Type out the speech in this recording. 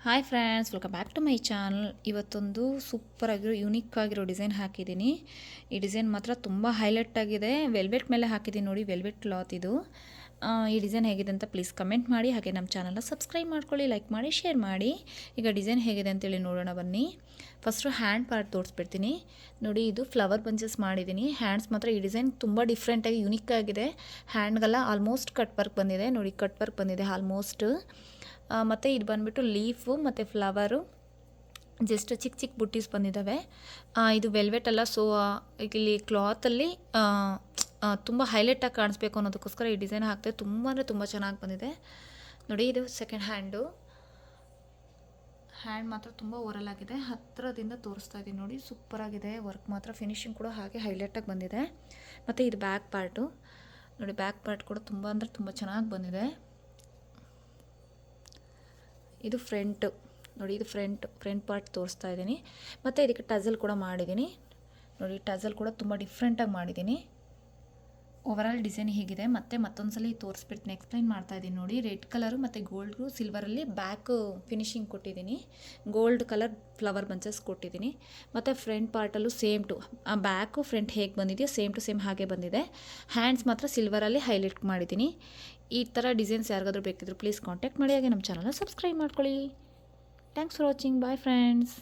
Hi friends, welcome back to my channel. ಇವತ್ತೊಂದು super ಆಗಿರೋ unique ಆಗಿರೋ ಡಿಸೈನ್ ಹಾಕಿದ್ದೀನಿ. ಈ ಡಿಸೈನ್ ಮಾತ್ರ ತುಂಬ ಹೈಲೈಟ್ ಆಗಿದೆ. ವೆಲ್ವೆಟ್ ಮೇಲೆ ಹಾಕಿದ್ದೀನಿ ನೋಡಿ, ವೆಲ್ವೆಟ್ ಕ್ಲಾತ್ ಇದು. ಈ ಡಿಸೈನ್ ಹೇಗಿದೆ ಅಂತ ಪ್ಲೀಸ್ ಕಮೆಂಟ್ ಮಾಡಿ. ಹಾಗೆ ನಮ್ಮ ಚಾನಲ್ನ ಸಬ್ಸ್ಕ್ರೈಬ್ ಮಾಡ್ಕೊಳ್ಳಿ, ಲೈಕ್ ಮಾಡಿ, ಶೇರ್ ಮಾಡಿ. ಈಗ ಡಿಸೈನ್ ಹೇಗಿದೆ ಅಂತೇಳಿ ನೋಡೋಣ ಬನ್ನಿ. ಫಸ್ಟು ಹ್ಯಾಂಡ್ ಪಾರ್ಟ್ ತೋರಿಸ್ಬಿಡ್ತೀನಿ ನೋಡಿ. ಇದು ಫ್ಲವರ್ ಬಂಚಸ್ ಮಾಡಿದ್ದೀನಿ. ಹ್ಯಾಂಡ್ಸ್ ಮಾತ್ರ ಈ ಡಿಸೈನ್ ತುಂಬ ಡಿಫ್ರೆಂಟಾಗಿ ಯುನಿಕ್ ಆಗಿದೆ. ಹ್ಯಾಂಡ್ಗೆಲ್ಲ ಆಲ್ಮೋಸ್ಟ್ ಕಟ್ ವರ್ಕ್ ಬಂದಿದೆ ನೋಡಿ, ಕಟ್ ವರ್ಕ್ ಬಂದಿದೆ ಆಲ್ಮೋಸ್ಟ್. ಮತ್ತು ಇದು ಬಂದುಬಿಟ್ಟು ಲೀಫು ಮತ್ತು ಫ್ಲವರು, ಜಸ್ಟ್ ಚಿಕ್ಕ ಚಿಕ್ಕ ಬುಟ್ಟೀಸ್ ಬಂದಿದ್ದಾವೆ. ಇದು ವೆಲ್ವೆಟ್ ಅಲ್ಲ, ಸೊ ಇಲ್ಲಿ ಕ್ಲಾತಲ್ಲಿ ತುಂಬ ಹೈಲೈಟಾಗಿ ಕಾಣಿಸ್ಬೇಕು ಅನ್ನೋದಕ್ಕೋಸ್ಕರ ಈ ಡಿಸೈನ್ ಹಾಕ್ತೆ. ತುಂಬ ಅಂದರೆ ತುಂಬ ಚೆನ್ನಾಗಿ ಬಂದಿದೆ ನೋಡಿ. ಇದು ಸೆಕೆಂಡ್ ಹ್ಯಾಂಡ್ ಮಾತ್ರ ತುಂಬ ಓರಲ್ ಆಗಿದೆ. ಹತ್ತಿರದಿಂದ ತೋರಿಸ್ತಾ ಇದ್ದೀನಿ ನೋಡಿ, ಸೂಪರಾಗಿದೆ. ವರ್ಕ್ ಮಾತ್ರ ಫಿನಿಶಿಂಗ್ ಕೂಡ ಹಾಗೆ ಹೈಲೈಟಾಗಿ ಬಂದಿದೆ. ಮತ್ತು ಇದು ಬ್ಯಾಕ್ ಪಾರ್ಟು ನೋಡಿ, ಬ್ಯಾಕ್ ಪಾರ್ಟ್ ಕೂಡ ತುಂಬ ಅಂದರೆ ತುಂಬ ಚೆನ್ನಾಗಿ ಬಂದಿದೆ. ಇದು ಫ್ರಂಟು ನೋಡಿ, ಇದು ಫ್ರಂಟ್ ಪಾರ್ಟ್ ತೋರಿಸ್ತಾ ಇದ್ದೀನಿ. ಮತ್ತು ಇದಕ್ಕೆ ಟಜಲ್ ಕೂಡ ಮಾಡಿದ್ದೀನಿ ನೋಡಿ. ಟಜಲ್ ಕೂಡ ತುಂಬ ಡಿಫ್ರೆಂಟಾಗಿ ಮಾಡಿದ್ದೀನಿ. ಓವರಾಲ್ ಡಿಸೈನ್ ಹೀಗಿದೆ. ಮತ್ತೊಂದು ಸಲ ತೋರಿಸ್ಬಿಡ್ತೀನಿ, ಎಕ್ಸ್ಪ್ಲೈನ್ ಮಾಡ್ತಾ ಇದ್ದೀನಿ ನೋಡಿ. ರೆಡ್ ಕಲರು ಮತ್ತು ಗೋಲ್ಡು ಸಿಲ್ವರಲ್ಲಿ ಬ್ಯಾಕ್ ಫಿನಿಶಿಂಗ್ ಕೊಟ್ಟಿದ್ದೀನಿ. ಗೋಲ್ಡ್ ಕಲರ್ ಫ್ಲವರ್ ಬಂಚಸ್ ಕೊಟ್ಟಿದ್ದೀನಿ. ಮತ್ತು ಫ್ರಂಟ್ ಪಾರ್ಟಲ್ಲೂ ಸೇಮ್ ಟು ಬ್ಯಾಕು ಫ್ರಂಟ್ ಹೇಗೆ ಬಂದಿದೆಯೋ ಸೇಮ್ ಟು ಸೇಮ್ ಹಾಗೆ ಬಂದಿದೆ. ಹ್ಯಾಂಡ್ಸ್ ಮಾತ್ರ ಸಿಲ್ವರಲ್ಲಿ ಹೈಲೈಟ್ ಮಾಡಿದ್ದೀನಿ. ಈ ಥರ ಡಿಸೈನ್ಸ್ ಯಾರಿಗಾದ್ರೂ ಬೇಕಿದ್ರು ಪ್ಲೀಸ್ ಕಾಂಟ್ಯಾಕ್ಟ್ ಮಾಡಿ. ಹಾಗೆ ನಮ್ಮ ಚಾನಲ್ನ ಸಬ್ಸ್ಕ್ರೈಬ್ ಮಾಡ್ಕೊಳ್ಳಿ. Thanks for watching. Bye friends.